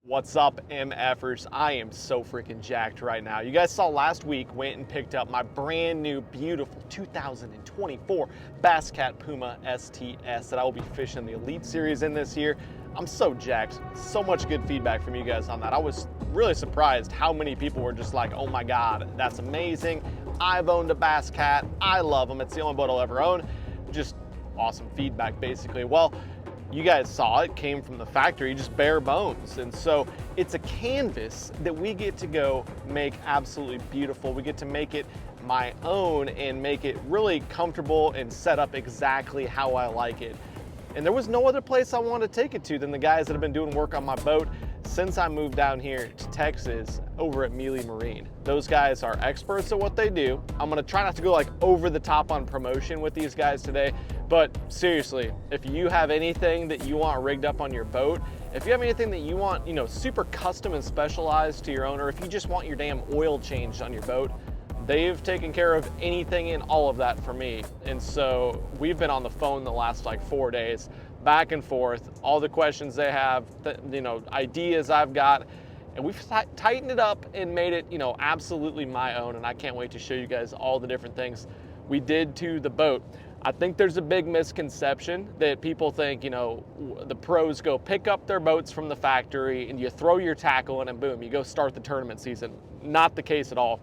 What's up, MFers? I am so freaking jacked right now. You guys saw last week, went and picked up my brand new, beautiful 2024 Bass Cat Puma STS that I will be fishing the Elite Series in this year. I'm so jacked. So much good feedback from you guys on that. I was really surprised how many people were just like, oh my God, that's amazing. I've owned a Bass Cat. I love them. It's the only boat I'll ever own. Just awesome feedback, basically. Well, you guys saw it came from the factory, just bare bones. And so it's a canvas that we get to go make absolutely beautiful. We get to make it my own and make it really comfortable and set up exactly how I like it. And there was no other place I wanted to take it to than the guys that have been doing work on my boat since I moved down here to Texas over at Mealey Marine. Those guys are experts at what they do. I'm gonna try not to go like over the top on promotion with these guys today, but seriously, if you have anything that you want rigged up on your boat, if you have anything that you want, super custom and specialized to your owner, if you just want your damn oil changed on your boat, they've taken care of anything and all of that for me. And so we've been on the phone the last like 4 days, back and forth, all the questions they have, ideas I've got, and we've tightened it up and made it, absolutely my own. And I can't wait to show you guys all the different things we did to the boat. I think there's a big misconception that people think, the pros go pick up their boats from the factory and you throw your tackle in and boom, you go start the tournament season. Not the case at all.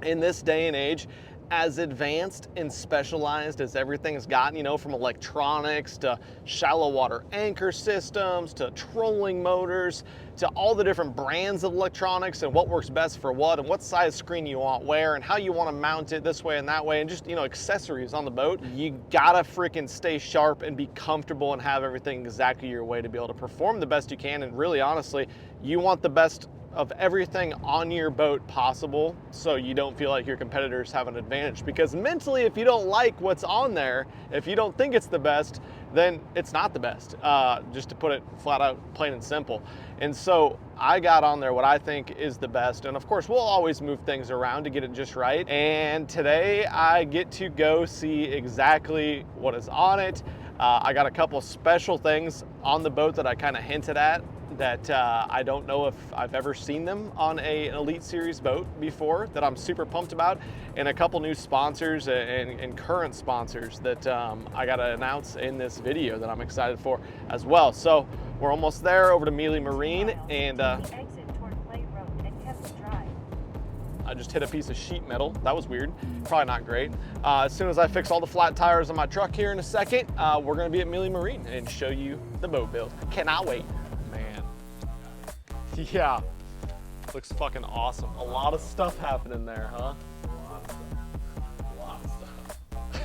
In this day and age, as advanced and specialized as everything's gotten, from electronics to shallow water anchor systems to trolling motors to all the different brands of electronics and what works best for what and what size screen you want where and how you want to mount it this way and that way and just, accessories on the boat, you gotta freaking stay sharp and be comfortable and have everything exactly your way to be able to perform the best you can. And really, honestly, you want the best of everything on your boat possible so you don't feel like your competitors have an advantage. Because mentally, if you don't like what's on there, if you don't think it's the best, then it's not the best, just to put it flat out, plain and simple. And so I got on there what I think is the best. And of course, we'll always move things around to get it just right. And today I get to go see exactly what is on it. I got a couple special things on the boat that I kind of hinted at that I don't know if I've ever seen them on an Elite Series boat before that I'm super pumped about, and a couple new sponsors and current sponsors that I got to announce in this video that I'm excited for as well. So we're almost there, over to Mealey Marine, and I just hit a piece of sheet metal. That was weird, probably not great. As soon as I fix all the flat tires on my truck here in a second, we're gonna be at Mealey Marine and show you the boat build. Cannot wait. Man, yeah, looks fucking awesome. A lot of stuff happening there, huh? A lot of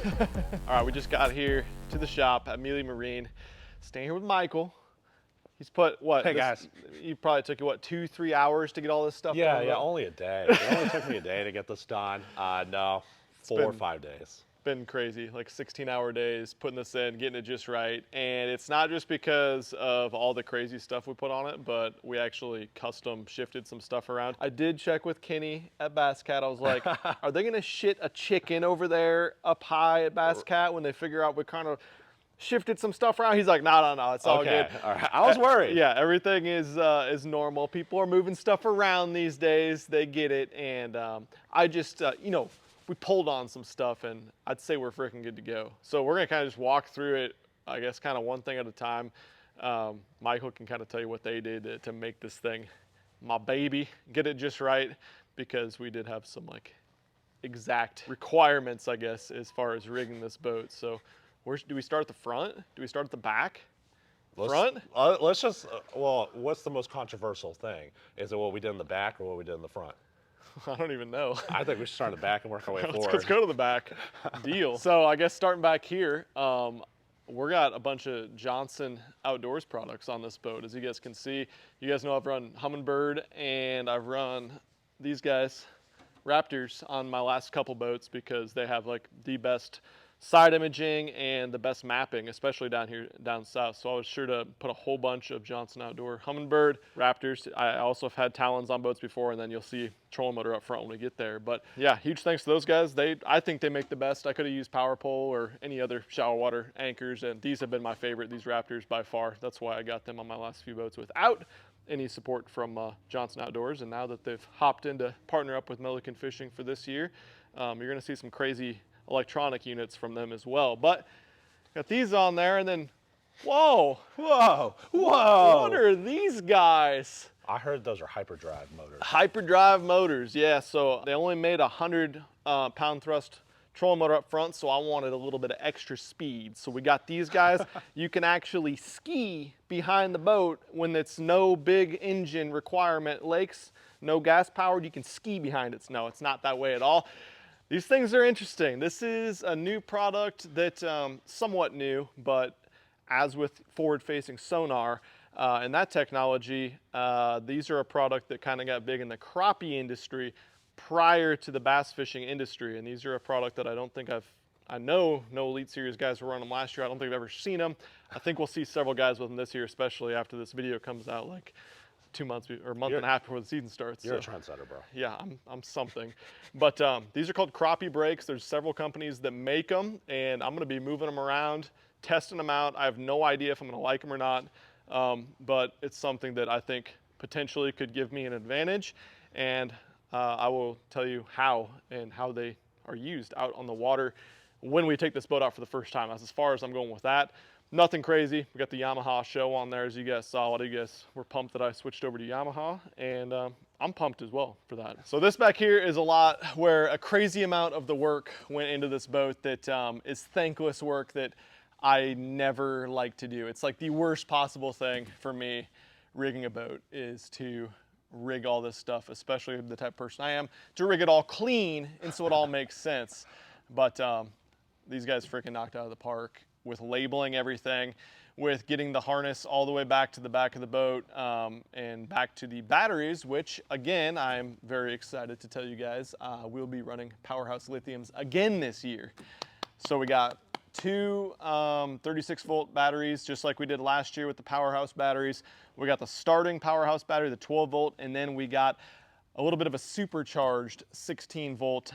stuff. All right, we just got here to the shop at Mealey Marine. Staying here with Michael. He's put what? Hey guys. You probably took you what, 2-3 hours to get all this stuff done? Yeah, only a day. It only took me a day to get this done. No, 4 or 5 days. Been crazy, like 16-hour days, putting this in, getting it just right. And it's not just because of all the crazy stuff we put on it, but we actually custom shifted some stuff around. I did check with Kenny at Bass Cat. I was like, are they gonna shit a chicken over there up high at Bass Cat when they figure out we kind of shifted some stuff around? He's like, no, it's all good. All right. I was worried. Yeah, everything is normal. People are moving stuff around these days. They get it. And I just, we pulled on some stuff, and I'd say we're freaking good to go. So we're gonna kind of just walk through it, I guess, kind of one thing at a time. Michael can kind of tell you what they did to make this thing my baby, get it just right, because we did have some like exact requirements, I guess, as far as rigging this boat. So do we start at the front? Do we start at the back? Let's just, what's the most controversial thing? Is it what we did in the back or what we did in the front? I don't even know. I think we should start in the back and work our way forward. Let's go to the back. Deal. So I guess starting back here, we got a bunch of Johnson Outdoors products on this boat. As you guys can see, you guys know I've run Humminbird and I've run these guys, Raptors, on my last couple boats because they have like the best side imaging and the best mapping, especially down south. So I was sure to put a whole bunch of Johnson Outdoor Humminbird, Raptors. I also have had Talons on boats before, and then you'll see trolling motor up front when we get there. But yeah, huge thanks to those guys. I think they make the best. I could have used Power Pole or any other shallow water anchors, and these have been my favorite, these Raptors by far. That's why I got them on my last few boats without any support from Johnson Outdoors, and now that they've hopped in to partner up with Milliken Fishing for this year, you're going to see some crazy electronic units from them as well. But got these on there, and then whoa, Whoa, whoa! what are these guys? I heard those are hyperdrive motors. Hyperdrive motors, yeah. So they only made 100 pound thrust trolling motor up front, so I wanted a little bit of extra speed. So we got these guys. You can actually ski behind the boat when it's no big engine requirement. Lakes, no gas powered, you can ski behind it. No, it's not that way at all. These things are interesting. This is a new product that somewhat new, but as with forward-facing sonar and that technology, these are a product that kind of got big in the crappie industry prior to the bass fishing industry. And these are a product that I know no Elite Series guys were running them last year. I don't think I've ever seen them. I think we'll see several guys with them this year, especially after this video comes out, like 2 months or a month and a half before the season starts. You're a trendsetter, bro. Yeah, I'm something. But these are called crappie brakes. There's several companies that make them, and I'm gonna be moving them around, testing them out. I have no idea if I'm gonna like them or not, but it's something that I think potentially could give me an advantage, and I will tell you how they are used out on the water when we take this boat out for the first time. That's as far as I'm going with that. Nothing crazy. We got the Yamaha show on there, as you guys saw. You guys were pumped that I switched over to Yamaha, and I'm pumped as well for that. So this back here is a lot where a crazy amount of the work went into this boat that is thankless work that I never like to do. It's like the worst possible thing for me rigging a boat is to rig all this stuff, especially the type of person I am, to rig it all clean and so it all makes sense. But these guys freaking knocked out of the park with labeling everything, with getting the harness all the way back to the back of the boat and back to the batteries, which again, I'm very excited to tell you guys, we'll be running Powerhouse lithiums again this year. So we got two 36 volt batteries, just like we did last year with the Powerhouse batteries. We got the starting Powerhouse battery, the 12 volt, and then we got a little bit of a supercharged 16 volt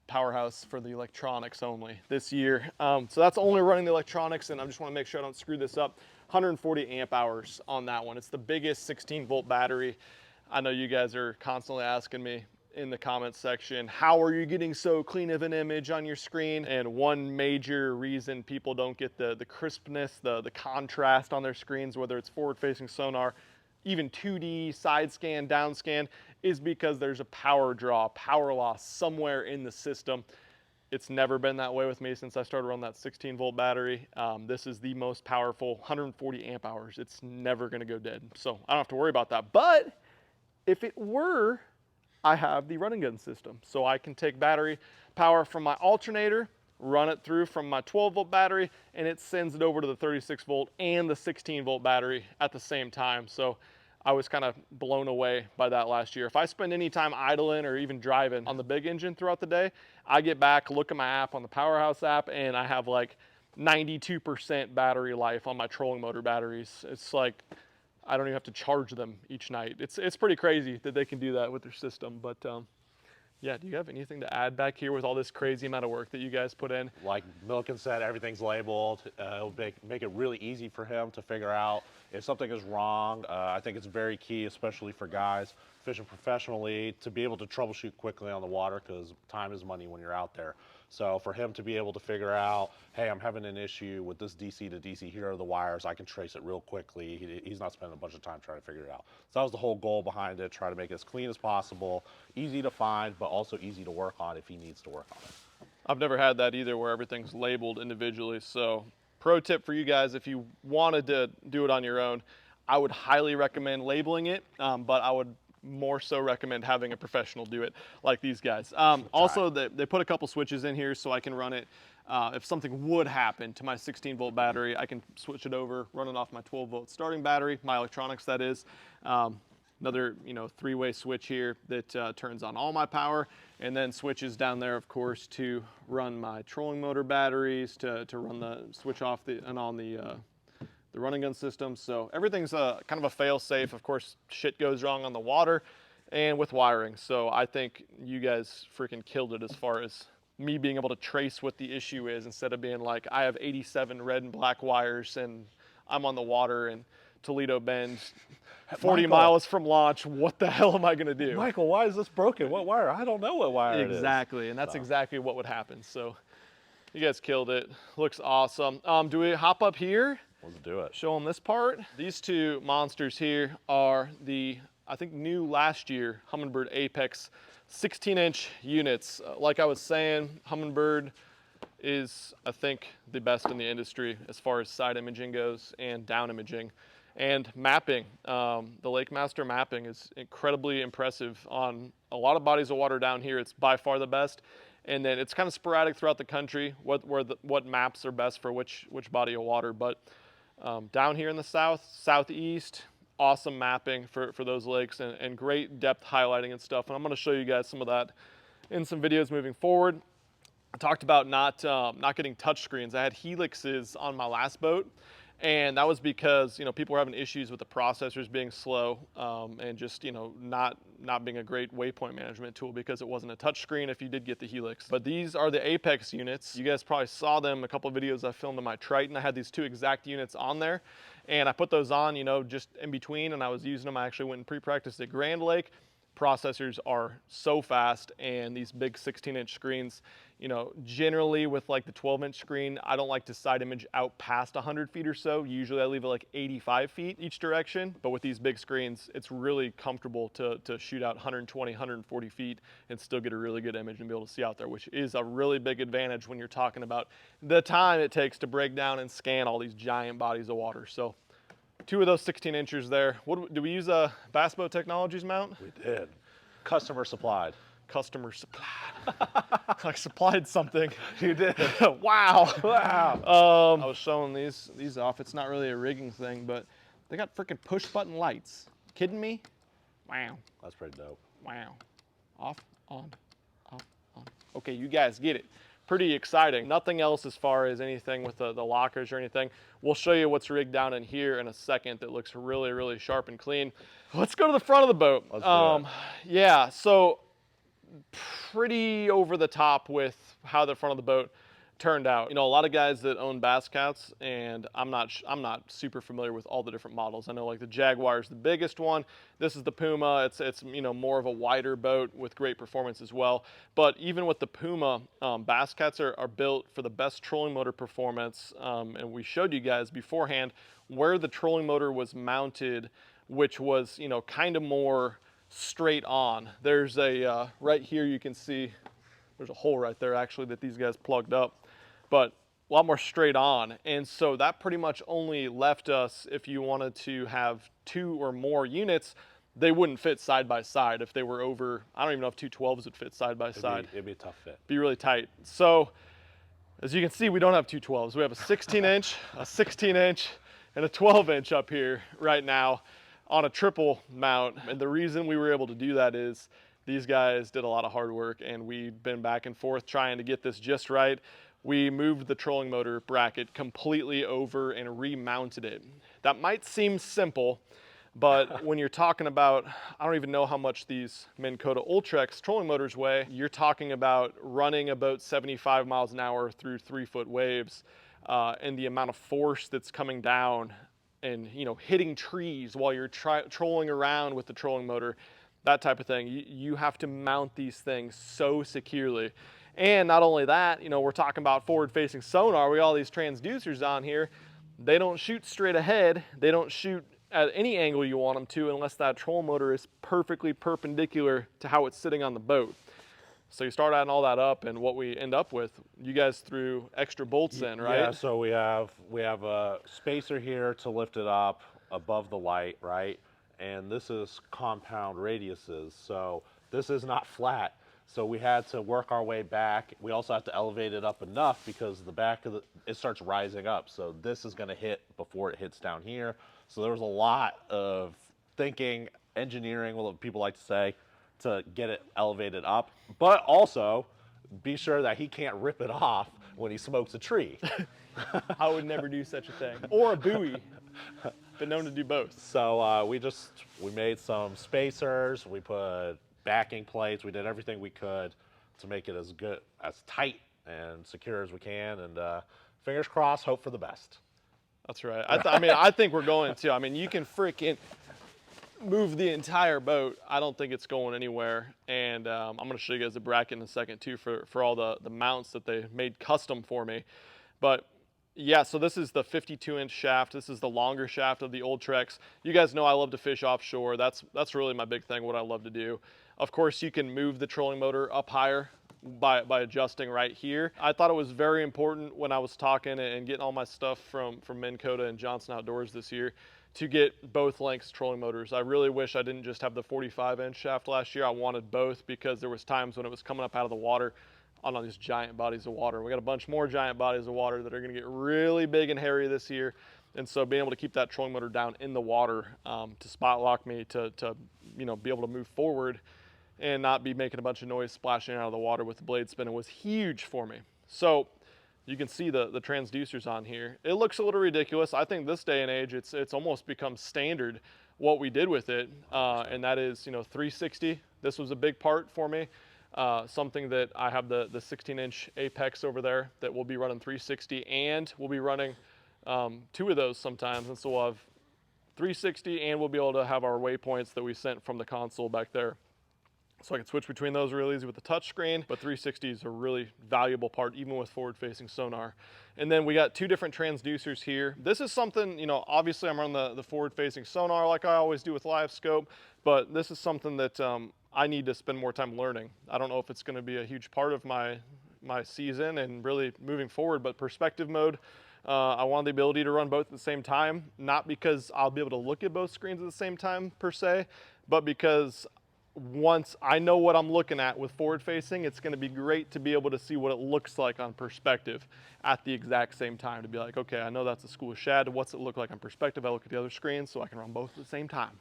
Powerhouse for the electronics only this year. So that's only running the electronics, and I just want to make sure I don't screw this up. 140 amp hours on that one. It's the biggest 16 volt battery. I know you guys are constantly asking me in the comments section, how are you getting so clean of an image on your screen? And one major reason people don't get the crispness, the contrast on their screens, whether it's forward-facing sonar, even 2D, side scan, down scan, is because there's a power draw, power loss somewhere in the system. It's never been that way with me since I started on that 16 volt battery. This is the most powerful, 140 amp hours. It's never gonna go dead. So I don't have to worry about that. But if it were, I have the running gun system. So I can take battery power from my alternator, run it through from my 12 volt battery, and it sends it over to the 36 volt and the 16 volt battery at the same time. So I was kind of blown away by that last year. If I spend any time idling or even driving on the big engine throughout the day, I get back, look at my app on the Powerhouse app, and I have like 92% battery life on my trolling motor batteries. It's like, I don't even have to charge them each night. It's pretty crazy that they can do that with their system. But yeah, do you have anything to add back here with all this crazy amount of work that you guys put in? Like Milliken said, everything's labeled. It'll make it really easy for him to figure out if something is wrong. I think it's very key, especially for guys fishing professionally, to be able to troubleshoot quickly on the water, because time is money when you're out there. So for him to be able to figure out, hey, I'm having an issue with this DC to DC, here are the wires, I can trace it real quickly. He's not spending a bunch of time trying to figure it out. So that was the whole goal behind it, try to make it as clean as possible, easy to find, but also easy to work on if he needs to work on it. I've never had that either, where everything's labeled individually. So pro tip for you guys, if you wanted to do it on your own, I would highly recommend labeling it, but I would more so recommend having a professional do it like these guys. Also, they put a couple switches in here so I can run it. If something would happen to my 16 volt battery, I can switch it over, run it off my 12 volt starting battery, my electronics that is. Another, three-way switch here that turns on all my power, and then switches down there, of course, to run my trolling motor batteries, to run the switch off and on the running gun system. So everything's kind of a fail-safe. Of course, shit goes wrong on the water and with wiring. So I think you guys freaking killed it as far as me being able to trace what the issue is, instead of being like, I have 87 red and black wires and I'm on the water and Toledo Bend, 40 Michael. miles from launch. What the hell am I gonna do? Michael, why is this broken? What wire? I don't know what wire it is. Exactly, and that's exactly what would happen. So you guys killed it. Looks awesome. Do we hop up here? Let's do it. Show them this part. These two monsters here are the, I think, new last year Humminbird Apex 16-inch units. Like I was saying, Humminbird is, I think, the best in the industry as far as side imaging goes and down imaging. And mapping, the LakeMaster mapping is incredibly impressive on a lot of bodies of water down here. It's by far the best. And then it's kind of sporadic throughout the country what maps are best for which body of water. But down here in the southeast, awesome mapping for those lakes and great depth highlighting and stuff. And I'm gonna show you guys some of that in some videos moving forward. I talked about not getting touch screens. I had helixes on my last boat, and that was because, you know, people were having issues with the processors being slow and just, you know, not being a great waypoint management tool because it wasn't a touch screen if you did get the Helix. But these are the Apex units. You guys probably saw them a couple of videos I filmed on my Triton. I had these two exact units on there, and I put those on, you know, just in between, and I was using them. I actually went and pre-practiced at Grand Lake. Processors are so fast, and these big 16-inch screens, you know, generally with like the 12-inch screen, I don't like to side image out past 100 feet or so. Usually I leave it like 85 feet each direction, but with these big screens, it's really comfortable to shoot out 120, 140 feet and still get a really good image and be able to see out there, which is a really big advantage when you're talking about the time it takes to break down and scan all these giant bodies of water. So two of those 16 inchers there. What do we use a Bass Boat Technologies mount? We did. Customer supplied. Customer supplied. I supplied something. You did. Wow. Wow. I was showing these off. It's not really a rigging thing, but they got freaking push button lights. Kidding me? Wow. That's pretty dope. Wow. Off, on, off, on. Okay, you guys get it. Pretty exciting. Nothing else as far as anything with the lockers or anything. We'll show you what's rigged down in here in a second that looks really, really sharp and clean. Let's go to the front of the boat. Let's do it. Yeah, so pretty over the top with how the front of the boat turned out. You know, a lot of guys that own Bass Cats, and I'm not super familiar with all the different models. I know like the Jaguar is the biggest one. This is the Puma. It's you know, more of a wider boat with great performance as well. But even with the Puma, Bass Cats are built for the best trolling motor performance. And we showed you guys beforehand where the trolling motor was mounted, which was, you know, kind of more straight on. There's a right here you can see there's a hole right there actually that these guys plugged up, but a lot more straight on. And so that pretty much only left us, if you wanted to have two or more units, they wouldn't fit side by side. If they were over, I don't even know if 212s would fit side by side. It'd be a tough fit. Be really tight. So as you can see, we don't have 212s. We have a 16-inch, a 16-inch, and a 12-inch up here right now on a triple mount. And the reason we were able to do that is these guys did a lot of hard work, and we've been back and forth trying to get this just right. We moved the trolling motor bracket completely over and remounted it. That might seem simple, but when you're talking about, I don't even know how much these Minn Kota Ultrex trolling motors weigh. You're talking about running a boat 75 miles an hour through 3-foot waves, and the amount of force that's coming down and, you know, hitting trees while you're trolling around with the trolling motor, that type of thing. You have to mount these things so securely. And not only that, you know, we're talking about forward-facing sonar. We got all these transducers on here. They don't shoot straight ahead. They don't shoot at any angle you want them to unless that trolling motor is perfectly perpendicular to how it's sitting on the boat. So you start adding all that up, and what we end up with, you guys threw extra bolts in, right? Yeah, so we have a spacer here to lift it up above the light, right? And this is compound radiuses, so this is not flat. So we had to work our way back. We also have to elevate it up enough because the back of it starts rising up. So this is gonna hit before it hits down here. So there was a lot of thinking, engineering, what people like to say, to get it elevated up, but also be sure that he can't rip it off when he smokes a tree. I would never do such a thing. Or a buoy. Been known to do both. So we made some spacers, we put backing plates, we did everything we could to make it as good, as tight and secure as we can, and fingers crossed, hope for the best. That's right. I mean, I think we're going to. I mean, you can freaking move the entire boat. I don't think it's going anywhere. And I'm going to show you guys the bracket in a second too for all the mounts that they made custom for me. But yeah, so this is the 52-inch shaft. This is the longer shaft of the old Trex. You guys know I love to fish offshore. That's really my big thing, what I love to do. Of course, you can move the trolling motor up higher by adjusting right here. I thought it was very important when I was talking and getting all my stuff from Minn Kota and Johnson Outdoors this year to get both lengths trolling motors. I really wish I didn't just have the 45-inch shaft last year. I wanted both because there was times when it was coming up out of the water on these giant bodies of water. We got a bunch more giant bodies of water that are gonna get really big and hairy this year. And so being able to keep that trolling motor down in the water to spot lock me to you know, be able to move forward and not be making a bunch of noise splashing out of the water with the blade spinning was huge for me. So you can see the transducers on here. It looks a little ridiculous. I think this day and age, it's almost become standard what we did with it. And that is, you know, 360. This was a big part for me. Something that I have the 16-inch Apex over there that we'll be running 360, and we'll be running 2 of those sometimes. And so we'll have 360 and we'll be able to have our waypoints that we sent from the console back there. So I can switch between those real easy with the touch screen, but 360 is a really valuable part, even with forward-facing sonar. And then we got 2 different transducers here. This is something, you know, obviously I'm running the forward-facing sonar like I always do with live scope, but this is something that I need to spend more time learning. I don't know if it's gonna be a huge part of my season and really moving forward, but perspective mode, I want the ability to run both at the same time, not because I'll be able to look at both screens at the same time per se, but because once I know what I'm looking at with forward facing, it's gonna be great to be able to see what it looks like on perspective at the exact same time, to be like, okay, I know that's a school of shad. What's it look like on perspective? I look at the other screen so I can run both at the same time.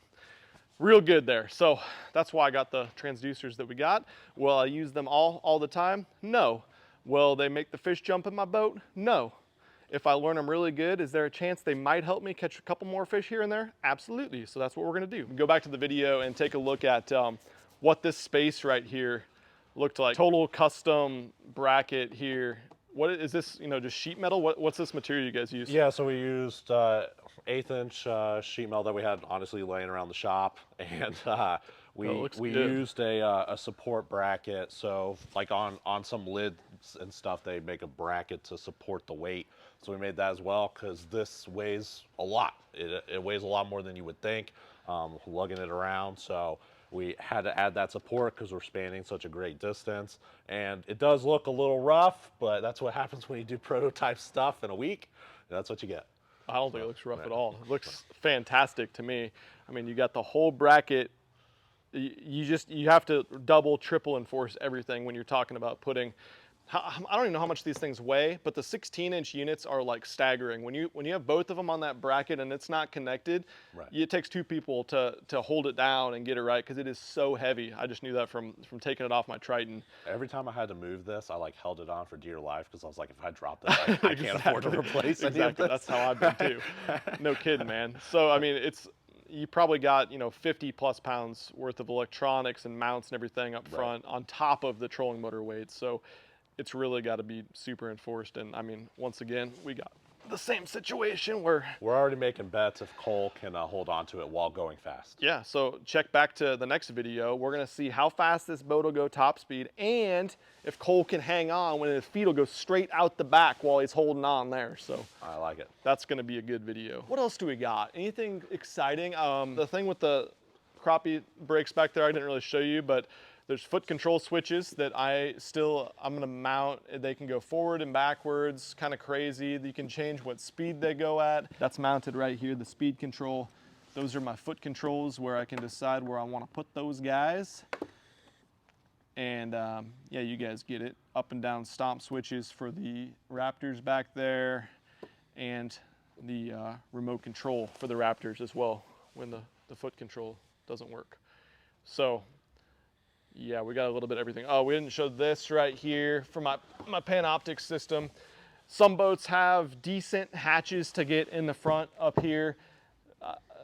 Real good there. So that's why I got the transducers that we got. Will I use them all the time? No. Will they make the fish jump in my boat? No. If I learn them really good, is there a chance they might help me catch a couple more fish here and there? Absolutely. So that's what we're gonna do. Go back to the video and take a look at what this space right here looked like. Total custom bracket here. What is this, you know, just sheet metal? What's this material you guys use? Yeah, so we used 1/8-inch sheet metal that we had honestly laying around the shop, and we used a support bracket. So like on some lids and stuff, they make a bracket to support the weight. So we made that as well because this weighs a lot. It weighs a lot more than you would think, lugging it around. So we had to add that support because we're spanning such a great distance. And it does look a little rough, but that's what happens when you do prototype stuff in a week. That's what you get. I don't think it looks rough at all. It looks fantastic to me. I mean, you got the whole bracket. You have to double, triple enforce everything when you're talking about putting. I don't even know how much these things weigh, but the 16-inch units are like staggering. When you have both of them on that bracket and it's not connected, Right. it takes 2 people to hold it down and get it right because it is so heavy. I just knew that from taking it off my Triton. Every time I had to move this, I like held it on for dear life because I was like, if I drop this, I can't afford to replace any of Exactly. this. That's how I've been too. No kidding, man. So I mean, you probably got, you know, 50 plus pounds worth of electronics and mounts and everything up front on top of the trolling motor weight. So it's really got to be super enforced. And I mean, once again, we got the same situation where we're already making bets if Cole can hold on to it while going fast. Yeah, so check back to the next video. We're gonna see how fast this boat will go top speed and if Cole can hang on when his feet will go straight out the back while he's holding on there. So I like it. That's gonna be a good video. What else do we got? Anything exciting? The thing with the crappie brakes back there, I didn't really show you, but there's foot control switches that I'm gonna mount. They can go forward and backwards, kind of crazy. You can change what speed they go at. That's mounted right here, the speed control. Those are my foot controls where I can decide where I wanna put those guys. And yeah, you guys get it. Up and down stomp switches for the Raptors back there, and the remote control for the Raptors as well when the foot control doesn't work. So yeah, we got a little bit of everything. Oh, we didn't show this right here for my Panoptix system. Some boats have decent hatches to get in the front up here.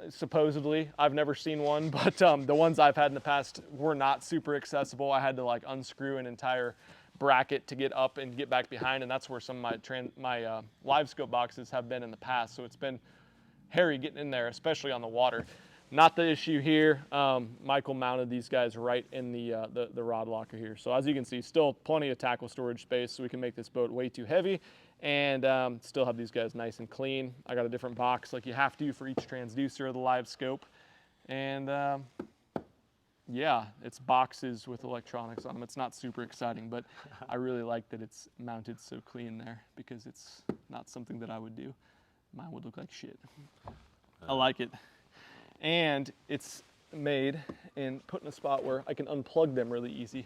Supposedly, I've never seen one, but the ones I've had in the past were not super accessible. I had to like unscrew an entire bracket to get up and get back behind, and that's where some of my live scope boxes have been in the past. So it's been hairy getting in there, especially on the water. Not the issue here. Michael mounted these guys right in the rod locker here. So as you can see, still plenty of tackle storage space, so we can make this boat way too heavy and still have these guys nice and clean. I got a different box like you have to for each transducer of the live scope. And yeah, it's boxes with electronics on them. It's not super exciting, but I really like that it's mounted so clean there because it's not something that I would do. Mine would look like shit. I like it. And it's made and put in a spot where I can unplug them really easy.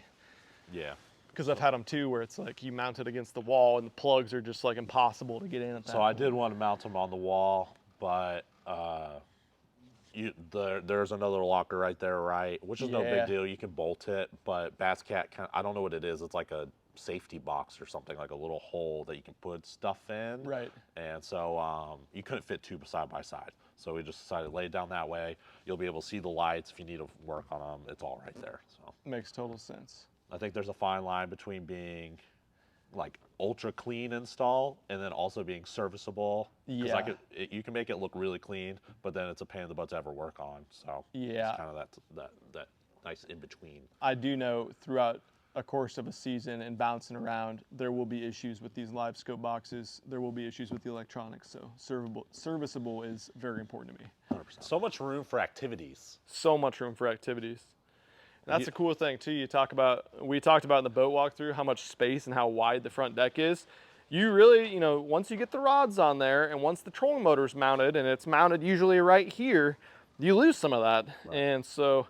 Yeah. Because I've had them too where it's like you mount it against the wall and the plugs are just like impossible to get in at that So point. I did want to mount them on the wall, but there's another locker right there, right? Which is no big deal. You can bolt it, but Basscat, I don't know what it is. It's like a safety box or something, like a little hole that you can put stuff in. Right. And so you couldn't fit two side by side. So we just decided to lay it down that way. You'll be able to see the lights if you need to work on them. It's all right there. So Makes total sense. I think there's a fine line between being like ultra clean install and then also being serviceable. Yeah. Because you can make it look really clean, but then it's a pain in the butt to ever work on. So yeah, it's kind of that nice in between. I do know throughout a course of a season and bouncing around, there will be issues with these live scope boxes. There will be issues with the electronics. So serviceable is very important to me. 100%. So much room for activities. So much room for activities. And that's a cool thing too. We talked about in the boat walkthrough how much space and how wide the front deck is. You really, once you get the rods on there and once the trolling motor's mounted, and it's mounted usually right here, you lose some of that. Right. And so,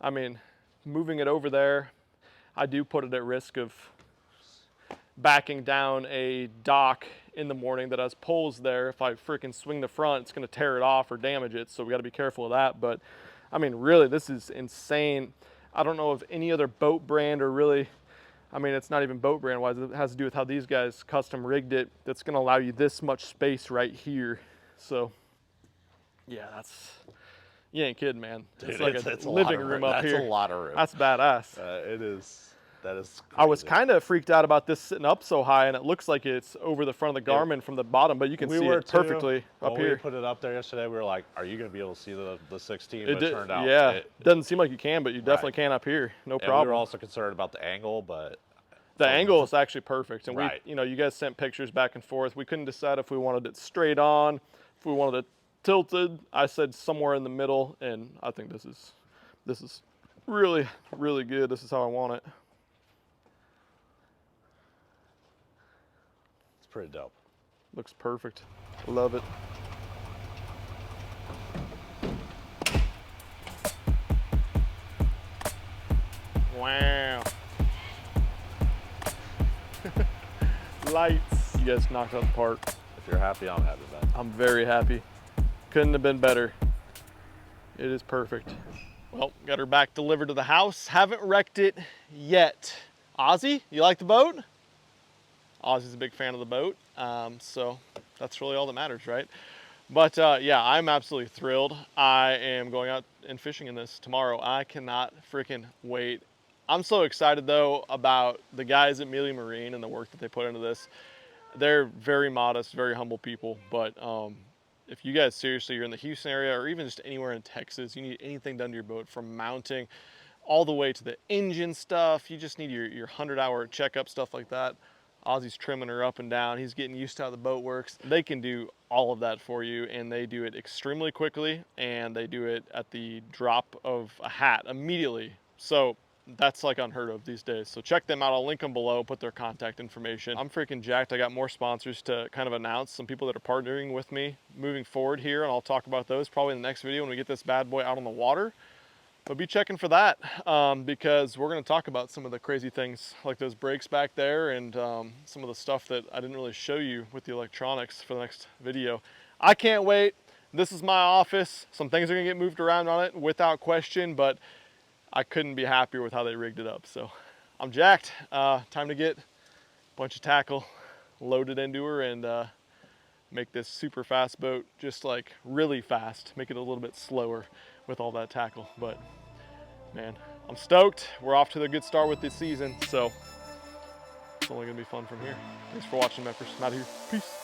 I mean, moving it over there, I do put it at risk of backing down a dock in the morning that has poles there. If I freaking swing the front, it's gonna tear it off or damage it. So we gotta be careful of that. But I mean, really, this is insane. I don't know of any other boat brand or really, I mean, it's not even boat brand wise. It has to do with how these guys custom rigged it. That's gonna allow you this much space right here. So yeah, you ain't kidding, man. Dude, it's like a living room up here. That's a lot of room. That's badass. It is. That is crazy. I was kind of freaked out about this sitting up so high, and it looks like it's over the front of the Garmin from the bottom, but you can see it perfectly up here. When we put it up there yesterday, we were like, are you going to be able to see the 16? But it turned out. Yeah, it doesn't seem like you can, but you definitely can up here. No problem. We were also concerned about the angle, but... The angle is actually perfect. And right. you guys sent pictures back and forth. We couldn't decide if we wanted it straight on, if we wanted it tilted. I said somewhere in the middle, and I think this is really, really good. This is how I want it. Pretty dope. Looks perfect. Love it. Wow. Lights. You guys knocked out the park. If you're happy, I'm happy, man. I'm very happy. Couldn't have been better. It is perfect. Well, got her back delivered to the house. Haven't wrecked it yet. Ozzy, you like the boat? Ozzy's a big fan of the boat, so that's really all that matters, right? But yeah, I'm absolutely thrilled. I am going out and fishing in this tomorrow. I cannot freaking wait. I'm so excited though about the guys at Mealey Marine and the work that they put into this. They're very modest, very humble people, but if you guys seriously, you're in the Houston area or even just anywhere in Texas, you need anything done to your boat from mounting all the way to the engine stuff. You just need your 100-hour checkup, stuff like that. Ozzy's trimming her up and down. He's getting used to how the boat works. They can do all of that for you, and they do it extremely quickly, and they do it at the drop of a hat immediately. So that's like unheard of these days. So check them out. I'll link them below, put their contact information. I'm freaking jacked. I got more sponsors to kind of announce, some people that are partnering with me moving forward here, and I'll talk about those probably in the next video when we get this bad boy out on the water. But be checking for that because we're going to talk about some of the crazy things like those brakes back there and some of the stuff that I didn't really show you with the electronics for the next video. I can't wait. This is my office. Some things are going to get moved around on it without question, but I couldn't be happier with how they rigged it up. So I'm jacked. Time to get a bunch of tackle loaded into her and make this super fast boat just like really fast. Make it a little bit slower with all that tackle. But man, I'm stoked. We're off to a good start with this season. So it's only gonna be fun from here. Thanks for watching, members. I'm out of here. Peace.